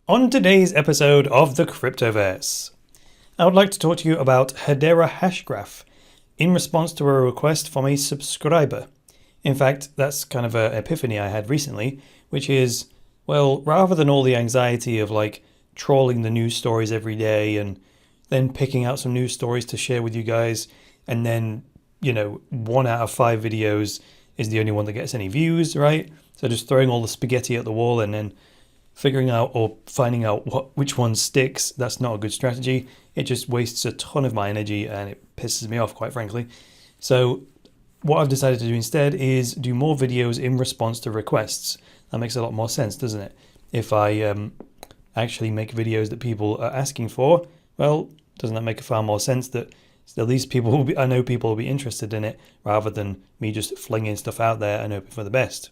On today's episode of the Cryptoverse, I would like to talk to you about Hedera Hashgraph in response to a request from a subscriber. In fact, that's kind of an epiphany I had recently, which is, well, rather than all the anxiety of like trawling the news stories every day and then picking out some news stories to share with you guys, and then, 1 out of 5 videos is the only one that gets any views, right? So just throwing all the spaghetti at the wall and then figuring out or finding out which one sticks, that's not a good strategy. It just wastes a ton of my energy and it pisses me off, quite frankly. So what I've decided to do instead is do more videos in response to requests. That makes a lot more sense, doesn't it? If I actually make videos that people are asking for, well, doesn't that make far more sense that at least I know people will be interested in it rather than me just flinging stuff out there and hoping for the best.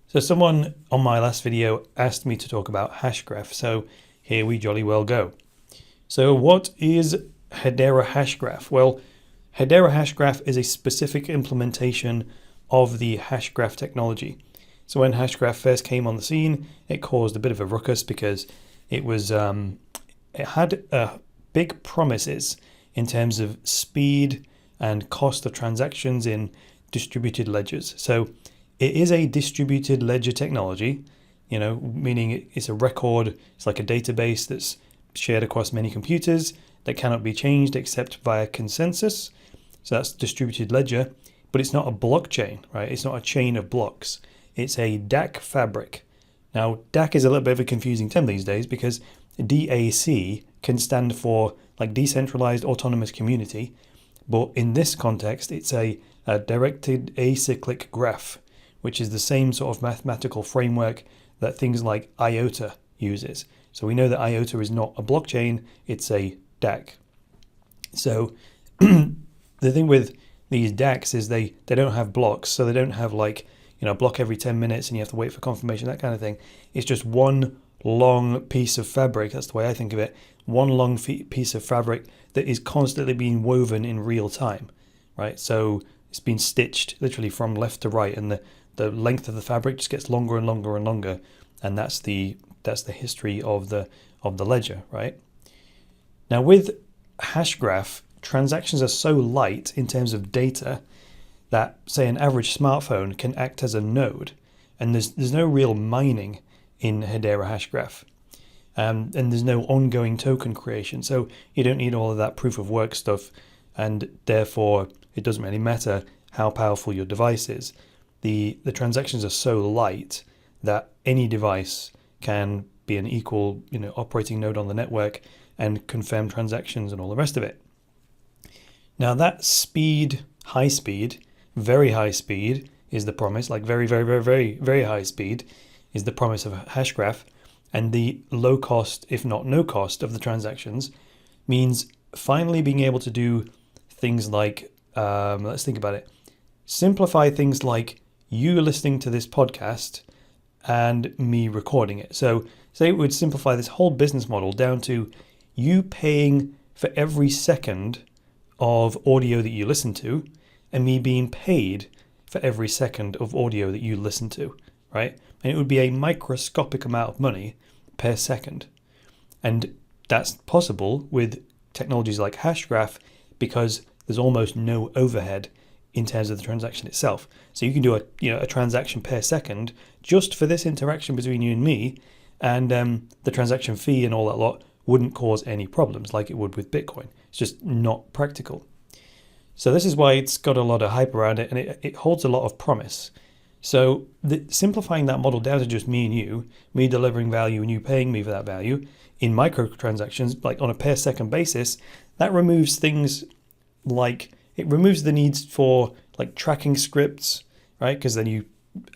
So someone on my last video asked me to talk about Hashgraph, so here we jolly well go. So what is Hedera Hashgraph? Well, Hedera Hashgraph is a specific implementation of the Hashgraph technology. So when Hashgraph first came on the scene, it caused a bit of a ruckus because it had big promises in terms of speed and cost of transactions in distributed ledgers. So it is a distributed ledger technology, meaning it's a record, it's like a database that's shared across many computers that cannot be changed except via consensus. So that's distributed ledger, but it's not a blockchain, right? It's not a chain of blocks. It's a DAC fabric. Now, DAC is a little bit of a confusing term these days because DAC can stand for like decentralized autonomous community, but in this context, it's a directed acyclic graph, which is the same sort of mathematical framework that things like IOTA uses. So we know that IOTA is not a blockchain, it's a DAC. So the thing with these DACs is they don't have blocks, so they don't have like, a block every 10 minutes and you have to wait for confirmation, that kind of thing. It's just one long piece of fabric, that's the way I think of it, one long piece of fabric that is constantly being woven in real time, right? So it's been stitched literally from left to right, and the length of the fabric just gets longer and longer and longer, and that's the history of the ledger, right? Now with Hashgraph, transactions are so light in terms of data that, say, an average smartphone can act as a node, and there's no real mining in Hedera Hashgraph, and there's no ongoing token creation, so you don't need all of that proof of work stuff, and therefore it doesn't really matter how powerful your device is. The transactions are so light that any device can be an equal, operating node on the network and confirm transactions and all the rest of it. Now that speed, high speed, very high speed is the promise, like very, very, very, very, very high speed is the promise of Hashgraph, and the low cost, if not no cost, of the transactions means finally being able to do things like, let's think about it, simplify things like you listening to this podcast and me recording it. So say it would simplify this whole business model down to you paying for every second of audio that you listen to and me being paid for every second of audio that you listen to, right? And it would be a microscopic amount of money per second. And that's possible with technologies like Hashgraph because there's almost no overhead in terms of the transaction itself. So you can do a transaction per second just for this interaction between you and me, and the transaction fee and all that lot wouldn't cause any problems like it would with Bitcoin. It's just not practical. So this is why it's got a lot of hype around it, and it holds a lot of promise. So simplifying that model down to just me and you, me delivering value and you paying me for that value in microtransactions, like on a per second basis, that removes things like, it removes the needs for like tracking scripts, right? Because then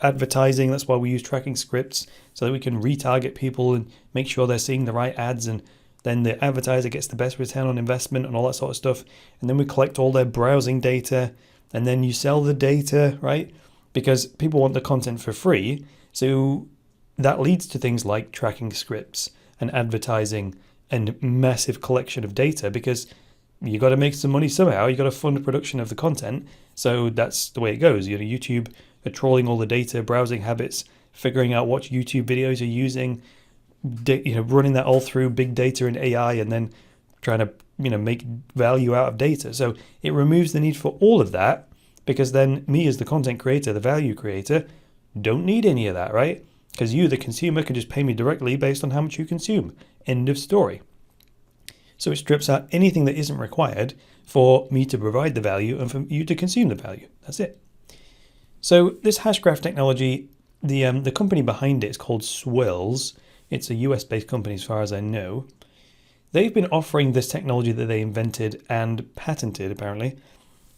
advertising, that's why we use tracking scripts, so that we can retarget people and make sure they're seeing the right ads, and then the advertiser gets the best return on investment and all that sort of stuff. And then we collect all their browsing data, and then you sell the data, right? Because people want the content for free. So that leads to things like tracking scripts and advertising and massive collection of data, because you got to make some money somehow. You got to fund the production of the content. So that's the way it goes. YouTube are trawling all the data, browsing habits, figuring out what YouTube videos you're using, running that all through big data and AI and then trying to make value out of data. So it removes the need for all of that, because then me as the content creator, the value creator, don't need any of that, right? Because you, the consumer, can just pay me directly based on how much you consume. End of story. So it strips out anything that isn't required for me to provide the value and for you to consume the value. That's it. So this Hashgraph technology, the company behind it is called Swirls. It's a US-based company as far as I know. They've been offering this technology that they invented and patented, apparently.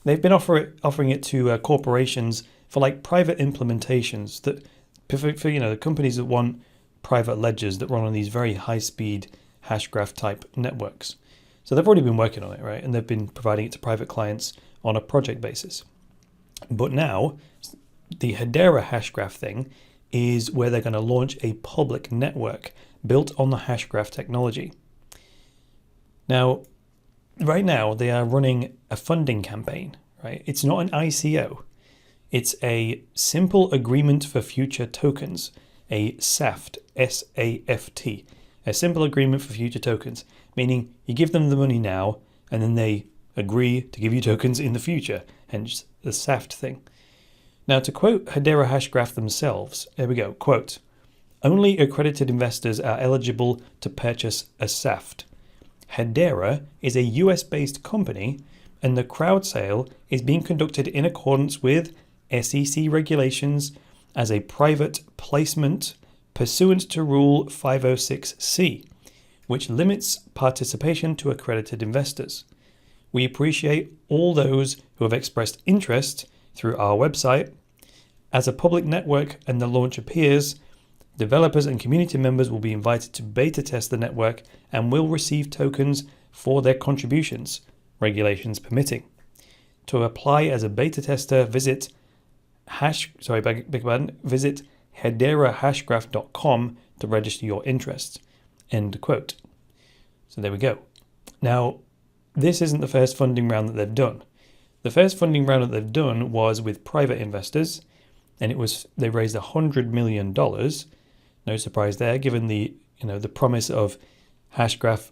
They've been offering it to corporations for like private implementations that for the companies that want private ledgers that run on these very high-speed Hashgraph type networks. So they've already been working on it, right? And they've been providing it to private clients on a project basis. But now the Hedera Hashgraph thing is where they're going to launch a public network built on the Hashgraph technology. Now, right now they are running a funding campaign, right? It's not an ICO. It's a simple agreement for future tokens, a SAFT, S-A-F-T, a simple agreement for future tokens, meaning you give them the money now and then they agree to give you tokens in the future, hence the SAFT thing. Now, to quote Hedera Hashgraph themselves, here we go, quote, "Only accredited investors are eligible to purchase a SAFT. Hedera is a US-based company and the crowd sale is being conducted in accordance with SEC regulations as a private placement pursuant to Rule 506C, which limits participation to accredited investors. We appreciate all those who have expressed interest through our website. As a public network and the launch appears, developers and community members will be invited to beta test the network and will receive tokens for their contributions, regulations permitting. To apply as a beta tester, visit visit HederaHashgraph.com to register your interest." End quote. So there we go. Now, this isn't the first funding round that they've done. The first funding round that they've done was with private investors, and they raised $100 million. No surprise there, given the promise of Hashgraph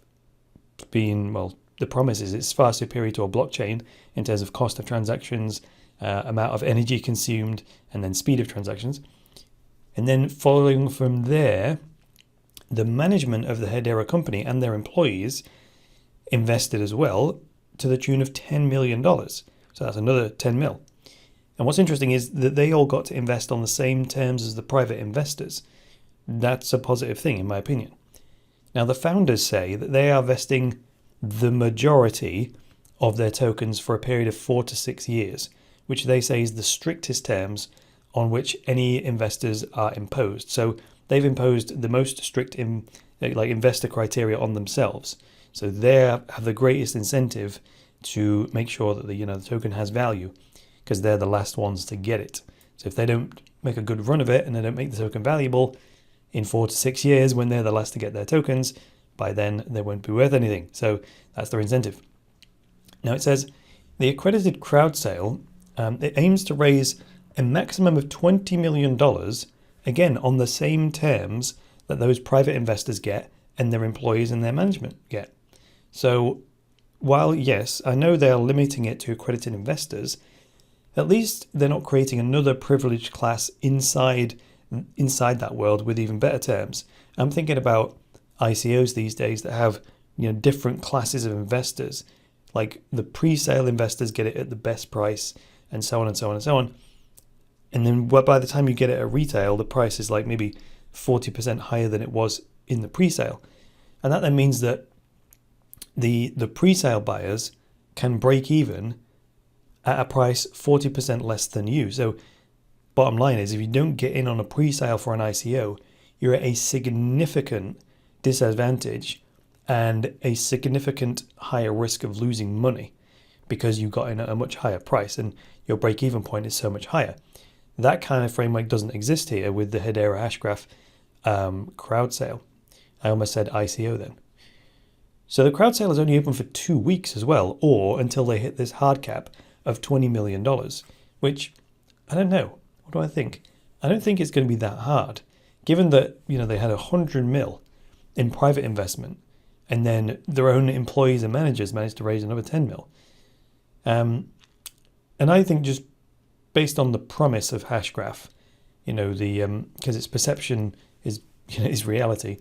being, well, the promise is it's far superior to a blockchain in terms of cost of transactions, amount of energy consumed, and then speed of transactions. And then following from there, the management of the Hedera company and their employees invested as well to the tune of $10 million. So that's another 10 mil. And what's interesting is that they all got to invest on the same terms as the private investors. That's a positive thing, in my opinion. Now, the founders say that they are vesting the majority of their tokens for a period of 4 to 6 years, which they say is the strictest terms on which any investors are imposed. So they've imposed the most strict investor criteria on themselves. So they have the greatest incentive to make sure that the token has value, because they're the last ones to get it. So if they don't make a good run of it and they don't make the token valuable in 4 to 6 years, when they're the last to get their tokens, by then they won't be worth anything. So that's their incentive. Now it says the accredited crowd sale, it aims to raise a maximum of $20 million, again on the same terms that those private investors get and their employees and their management get. So while yes, I know they're limiting it to accredited investors, at least they're not creating another privileged class inside that world with even better terms. I'm thinking about ICOs these days that have different classes of investors, like the pre-sale investors get it at the best price, and so on and so on and so on. And then by the time you get it at retail, the price is like maybe 40% higher than it was in the pre-sale. And that then means that the pre-sale buyers can break even at a price 40% less than you. So bottom line is, if you don't get in on a pre-sale for an ICO, you're at a significant disadvantage and a significant higher risk of losing money because you got in at a much higher price and your break-even point is so much higher. That kind of framework doesn't exist here with the Hedera Hashgraph crowd sale. I almost said ICO then. So the crowd sale is only open for 2 weeks as well, or until they hit this hard cap of $20 million, which I don't know. What do I think? I don't think it's going to be that hard, given that they had 100 mil in private investment, and then their own employees and managers managed to raise another 10 mil. And I think just based on the promise of Hashgraph, because its perception is is reality,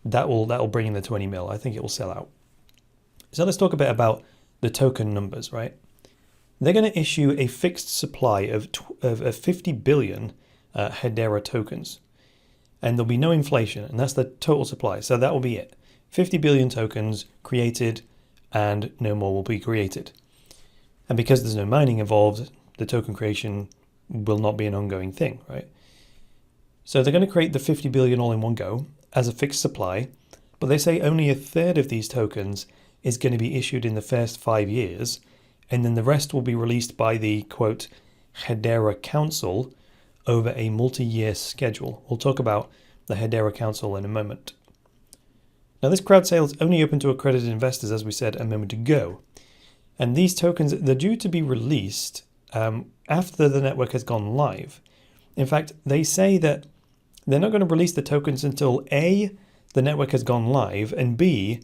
that will bring in the 20 mil. I think it will sell out. So let's talk a bit about the token numbers, right? They're going to issue a fixed supply of 50 billion Hedera tokens, and there'll be no inflation, and that's the total supply. So that will be it. 50 billion tokens created, and no more will be created. And because there's no mining involved, the token creation will not be an ongoing thing, right? So they're going to create the 50 billion all in one go as a fixed supply, but they say only a third of these tokens is going to be issued in the first 5 years, and then the rest will be released by the, quote, Hedera Council over a multi-year schedule. We'll talk about the Hedera Council in a moment. Now, this crowd sale is only open to accredited investors, as we said a moment ago. And these tokens, they're due to be released after the network has gone live. In fact, they say that they're not going to release the tokens until A, the network has gone live, and B,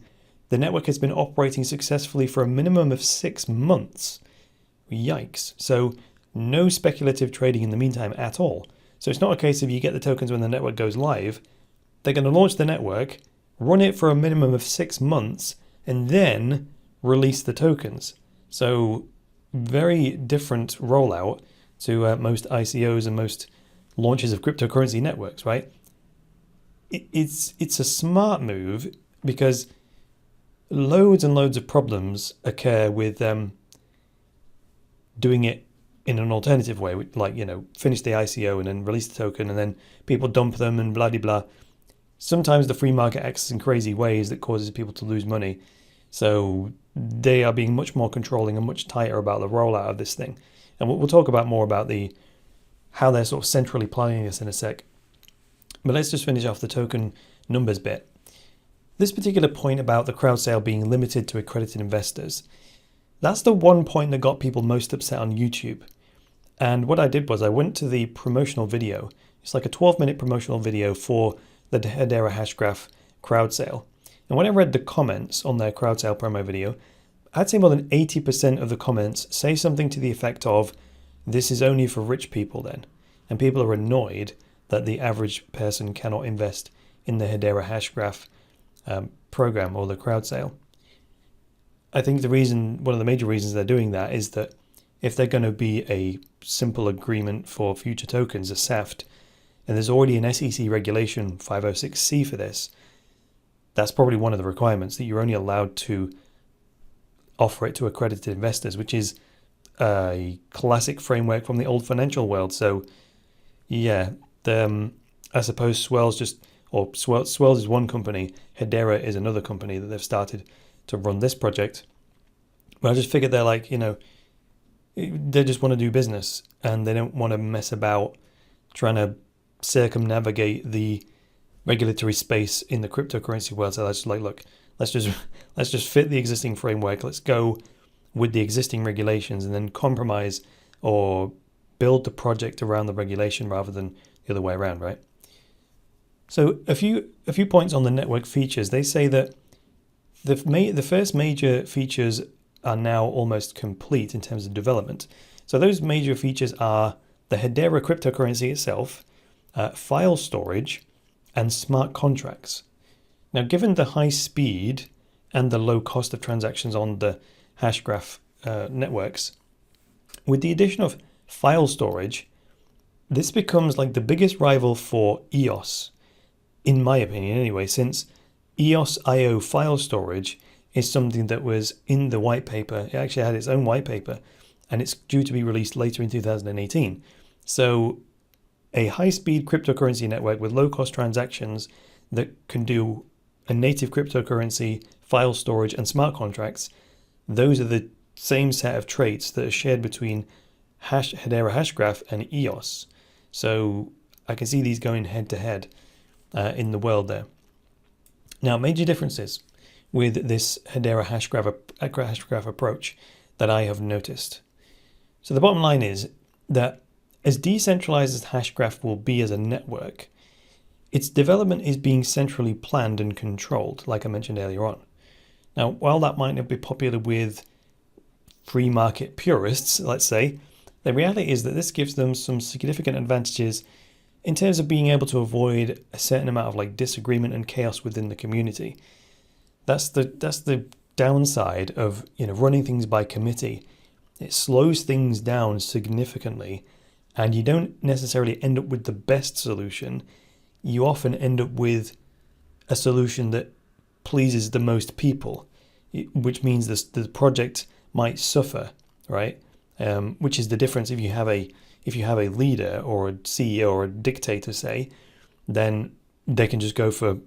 the network has been operating successfully for a minimum of 6 months. Yikes. So no speculative trading in the meantime at all. So it's not a case of you get the tokens when the network goes live. They're going to launch the network, run it for a minimum of 6 months, and then release the tokens. So very different rollout to most ICOs and most launches of cryptocurrency networks, right? It's a smart move because loads and loads of problems occur with doing it in an alternative way, like, finish the ICO and then release the token and then people dump them and blah, blah, blah. Sometimes the free market acts in crazy ways that causes people to lose money. So they are being much more controlling and much tighter about the rollout of this thing. And we'll talk about more about how they're sort of centrally planning this in a sec. But let's just finish off the token numbers bit. This particular point about the crowd sale being limited to accredited investors, that's the one point that got people most upset on YouTube. And what I did was I went to the promotional video. It's like a 12-minute promotional video for the Hedera Hashgraph crowd sale. And when I read the comments on their crowd sale promo video, I'd say more than 80% of the comments say something to the effect of, this is only for rich people then. And people are annoyed that the average person cannot invest in the Hedera Hashgraph program or the crowd sale. I think one of the major reasons they're doing that is that if they're going to be a simple agreement for future tokens, a SAFT, and there's already an SEC regulation 506C for this, that's probably one of the requirements, that you're only allowed to offer it to accredited investors, which is a classic framework from the old financial world. So yeah, I suppose Swell's is one company, Hadera is another company that they've started to run this project. But I just figured they're like, they just want to do business and they don't want to mess about trying to circumnavigate the regulatory space in the cryptocurrency world. So that's like, look, let's just fit the existing framework. Let's go with the existing regulations and then compromise or build the project around the regulation rather than the other way around, right? So a few points on the network features. They say that the first major features are now almost complete in terms of development. So those major features are the Hedera cryptocurrency itself, file storage, and smart contracts. Now, given the high speed and the low cost of transactions on the Hashgraph networks, with the addition of file storage, this becomes like the biggest rival for EOS, in my opinion anyway, since EOS.io file storage is something that was in the white paper. It actually had its own white paper, and it's due to be released later in 2018. So a high-speed cryptocurrency network with low-cost transactions that can do a native cryptocurrency, file storage, and smart contracts, those are the same set of traits that are shared between Hedera Hashgraph and EOS. So I can see these going head-to-head in the world there. Now, major differences with this Hedera Hashgraph approach that I have noticed. So the bottom line is that as decentralized as Hashgraph will be as a network, its development is being centrally planned and controlled, like I mentioned earlier on. Now, while that might not be popular with free market purists, let's say, the reality is that this gives them some significant advantages in terms of being able to avoid a certain amount of like disagreement and chaos within the community. That's the downside of running things by committee. It slows things down significantly, and you don't necessarily end up with the best solution. You often end up with a solution that pleases the most people, which means the project might suffer, right? Which is the difference if you have a leader or a CEO or a dictator, say, then they can just go for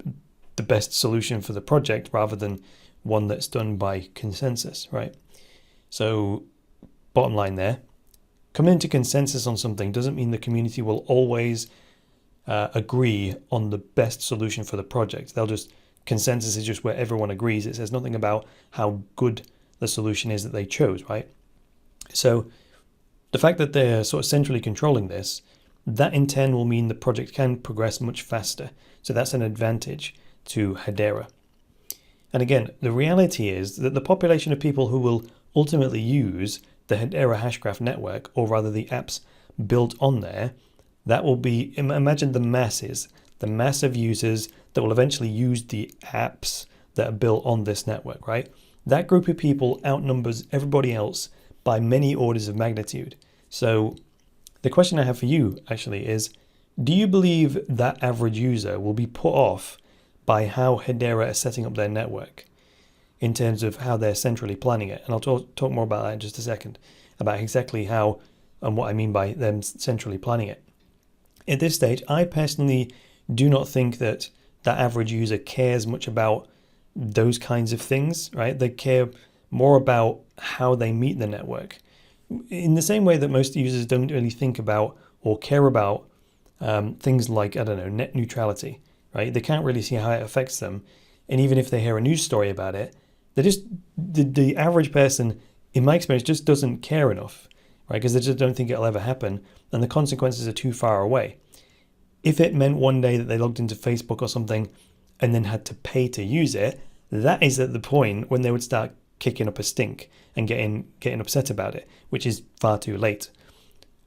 the best solution for the project rather than one that's done by consensus, right? So bottom line there, coming to consensus on something doesn't mean the community will always agree on the best solution for the project. Consensus is just where everyone agrees. It says nothing about how good the solution is that they chose, right? So the fact that they're sort of centrally controlling this, that in turn will mean the project can progress much faster. So that's an advantage to Hadera. And again, the reality is that the population of people who will ultimately use the Hedera Hashgraph network, or rather the apps built on there, that will be, imagine the masses, the mass of users that will eventually use the apps that are built on this network, right? That group of people outnumbers everybody else by many orders of magnitude. So the question I have for you actually is, do you believe that average user will be put off by how Hedera is setting up their network in terms of how they're centrally planning it? And I'll talk more about that in just a second, about exactly how and what I mean by them centrally planning it. At this stage, I personally do not think that average user cares much about those kinds of things, right? They care more about how they meet the network. In the same way that most users don't really think about or care about things like, I don't know, net neutrality, right? They can't really see how it affects them. And even if they hear a news story about it, the average person, in my experience, just doesn't care enough, right? Because they just don't think it'll ever happen, and the consequences are too far away. If it meant one day that they logged into Facebook or something and then had to pay to use it, that is at the point when they would start kicking up a stink and getting upset about it, which is far too late.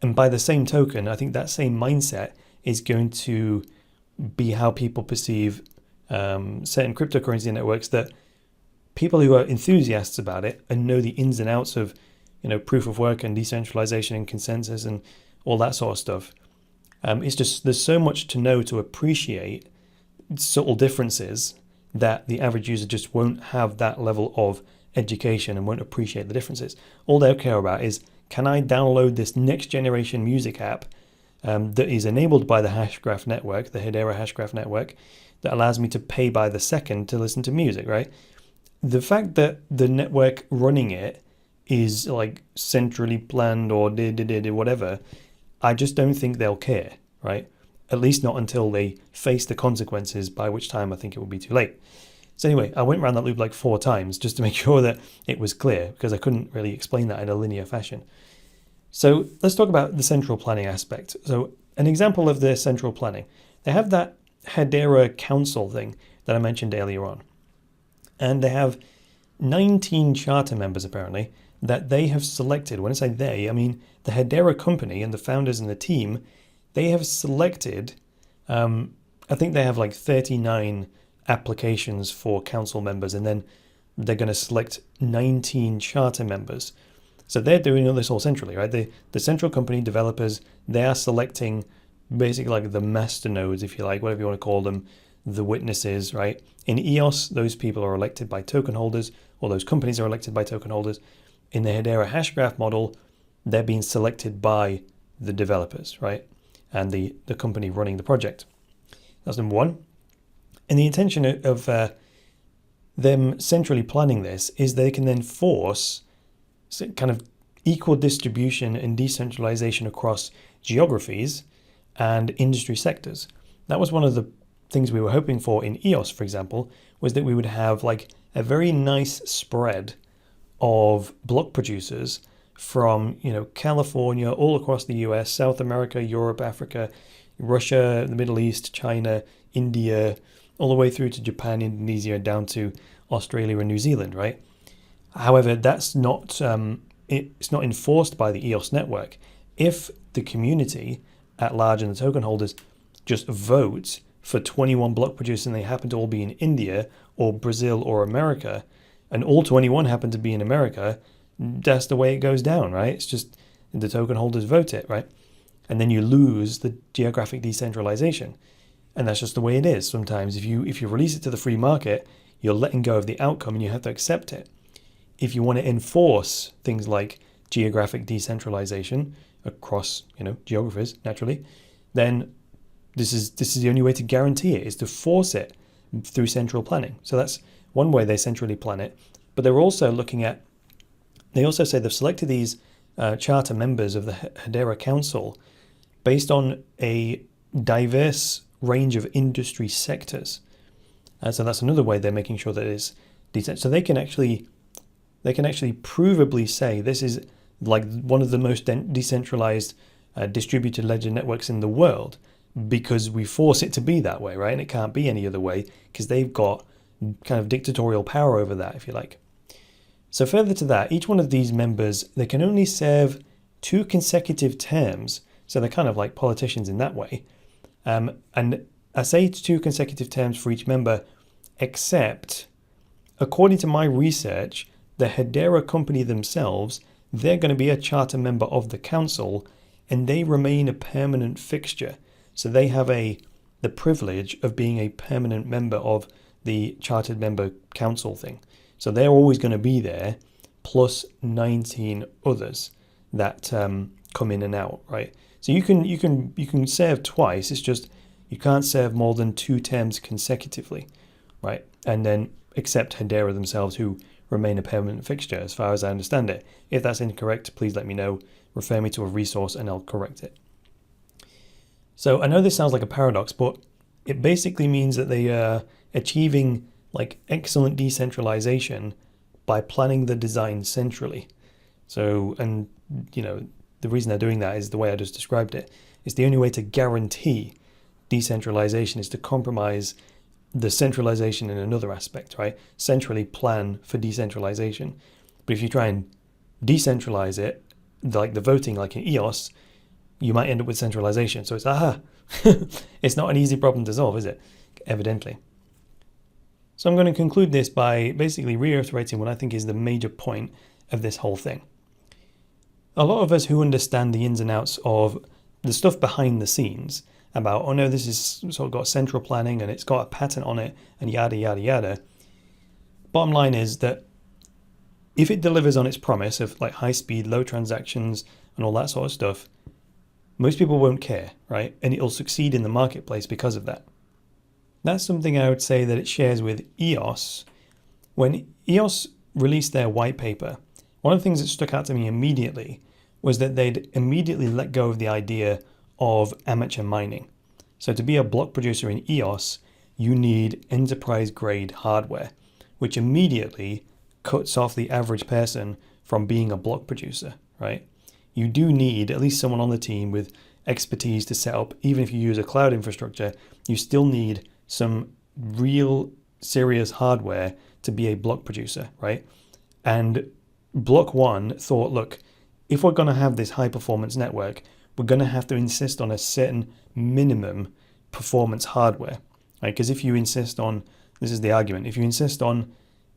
And by the same token, I think that same mindset is going to be how people perceive certain cryptocurrency networks, that people who are enthusiasts about it and know the ins and outs of proof of work and decentralization and consensus and all that sort of stuff. It's just, there's so much to know to appreciate subtle differences that the average user just won't have that level of education and won't appreciate the differences. All they'll care about is, can I download this next generation music app that is enabled by the Hashgraph network, the Hedera Hashgraph network, that allows me to pay by the second to listen to music, right? The fact that the network running it is like centrally planned or whatever, I just don't think they'll care, right? At least not until they face the consequences, by which time I think it will be too late. So anyway, I went around that loop like 4 times just to make sure that it was clear, because I couldn't really explain that in a linear fashion. So let's talk about the central planning aspect. So an example of the central planning, they have that Hadera Council thing that I mentioned earlier on. And they have 19 charter members, apparently, that they have selected. When I say they, I mean the Hedera company and the founders and the team. They have selected, I think they have like 39 applications for council members, and then they're going to select 19 charter members. So they're doing all this all centrally, right? The central company developers, they are selecting basically like the master nodes, if you like, whatever you want to call them, the witnesses, right? In EOS, those people are elected by token holders, or those companies are elected by token holders. In the Hedera Hashgraph model, they're being selected by the developers, right? And the company running the project. That's number one. And the intention of them centrally planning this is they can then force kind of equal distribution and decentralization across geographies and industry sectors. That was one of the things we were hoping for in EOS, for example, was that we would have like a very nice spread of block producers from California all across the US, South America, Europe, Africa, Russia, the Middle East, China, India, all the way through to Japan, Indonesia, down to Australia and New Zealand, right? However, that's not it's not enforced by the EOS network. If the community at large and the token holders just vote for 21 block producers and they happen to all be in India or Brazil or America, and all 21 happen to be in America, that's the way it goes down, right? It's just the token holders vote it, right? And then you lose the geographic decentralization. And that's just the way it is. Sometimes if you release it to the free market, you're letting go of the outcome and you have to accept it. If you want to enforce things like geographic decentralization across, geographies, naturally, then this is the only way to guarantee it, is to force it through central planning. So that's one way they centrally plan it. But they're also they also say they've selected these charter members of the Hedera Council based on a diverse range of industry sectors. So that's another way they're making sure that it's decent. So they can actually provably say this is like one of the most decentralized distributed ledger networks in the world, because we force it to be that way, right? And it can't be any other way because they've got kind of dictatorial power over that, if you like. So further to that, each one of these members, they can only serve 2 consecutive terms. So they're kind of like politicians in that way. And I say 2 consecutive terms for each member, except according to my research, the Hedera company themselves, they're going to be a charter member of the council and they remain a permanent fixture. So they have the privilege of being a permanent member of the chartered member council thing. So they're always going to be there, plus 19 others that come in and out, right? So you can serve twice. It's just you can't serve more than 2 terms consecutively, right? And then except Hedera themselves, who remain a permanent fixture, as far as I understand it. If that's incorrect, please let me know. Refer me to a resource and I'll correct it. So I know this sounds like a paradox, but it basically means that they are achieving like excellent decentralization by planning the design centrally. So, and the reason they're doing that is the way I just described it. It's the only way to guarantee decentralization is to compromise the centralization in another aspect, right? Centrally plan for decentralization. But if you try and decentralize it, like the voting, like in EOS, you might end up with centralization. So it's, it's not an easy problem to solve, is it? Evidently. So I'm going to conclude this by basically reiterating what I think is the major point of this whole thing. A lot of us who understand the ins and outs of the stuff behind the scenes about, oh no, this is sort of got central planning and it's got a patent on it and yada, yada, yada. Bottom line is that if it delivers on its promise of like high speed, low transactions and all that sort of stuff, most people won't care, right? And it'll succeed in the marketplace because of that. That's something I would say that it shares with EOS. When EOS released their white paper, one of the things that stuck out to me immediately was that they'd immediately let go of the idea of amateur mining. So to be a block producer in EOS, you need enterprise grade hardware, which immediately cuts off the average person from being a block producer, right? You do need at least someone on the team with expertise to set up. Even if you use a cloud infrastructure, you still need some real serious hardware to be a block producer, right? And Block One thought, look, if we're going to have this high performance network, we're going to have to insist on a certain minimum performance hardware, right? Because if you insist on, this is the argument, if you insist on,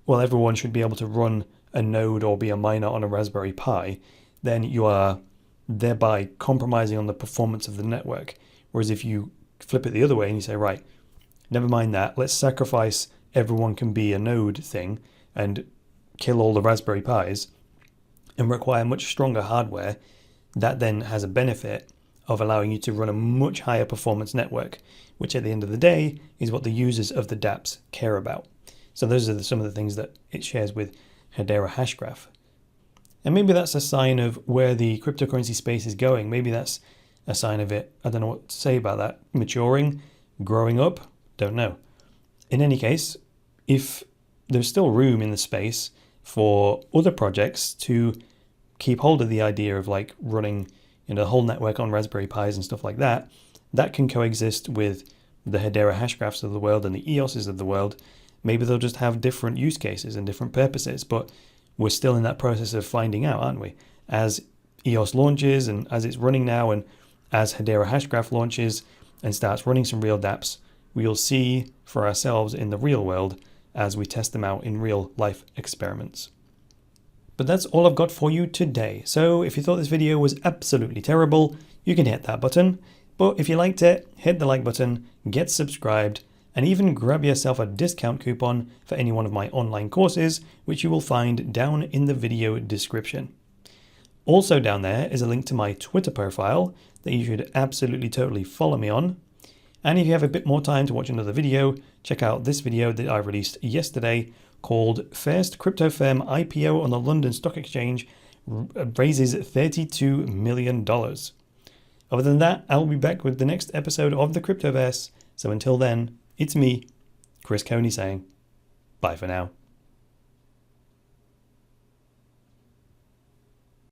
well, everyone should be able to run a node or be a miner on a Raspberry Pi, then you are thereby compromising on the performance of the network. Whereas if you flip it the other way and you say, right, never mind that, let's sacrifice everyone can be a node thing and kill all the Raspberry Pis and require much stronger hardware, that then has a benefit of allowing you to run a much higher performance network, which at the end of the day is what the users of the dApps care about. So those are some of the things that it shares with Hedera Hashgraph. And maybe that's a sign of where the cryptocurrency space is going. Maybe that's a sign of it, I don't know what to say about that, maturing, growing up, don't know. In any case, if there's still room in the space for other projects to keep hold of the idea of like running the whole network on Raspberry Pis and stuff like that, that can coexist with the Hedera Hashgraphs of the world and the EOSs of the world, maybe they'll just have different use cases and different purposes, but we're still in that process of finding out, aren't we? As EOS launches and as it's running now, and as Hedera Hashgraph launches and starts running some real dApps, we'll see for ourselves in the real world as we test them out in real life experiments. But that's all I've got for you today. So if you thought this video was absolutely terrible, you can hit that button. But if you liked it, hit the like button, get subscribed, and even grab yourself a discount coupon for any one of my online courses, which you will find down in the video description. Also down there is a link to my Twitter profile that you should absolutely totally follow me on. And if you have a bit more time to watch another video, check out this video that I released yesterday called First Crypto Firm IPO on the London Stock Exchange raises $32 million. Other than that, I'll be back with the next episode of the Cryptoverse. So until then, it's me, Chris Coney, saying bye for now.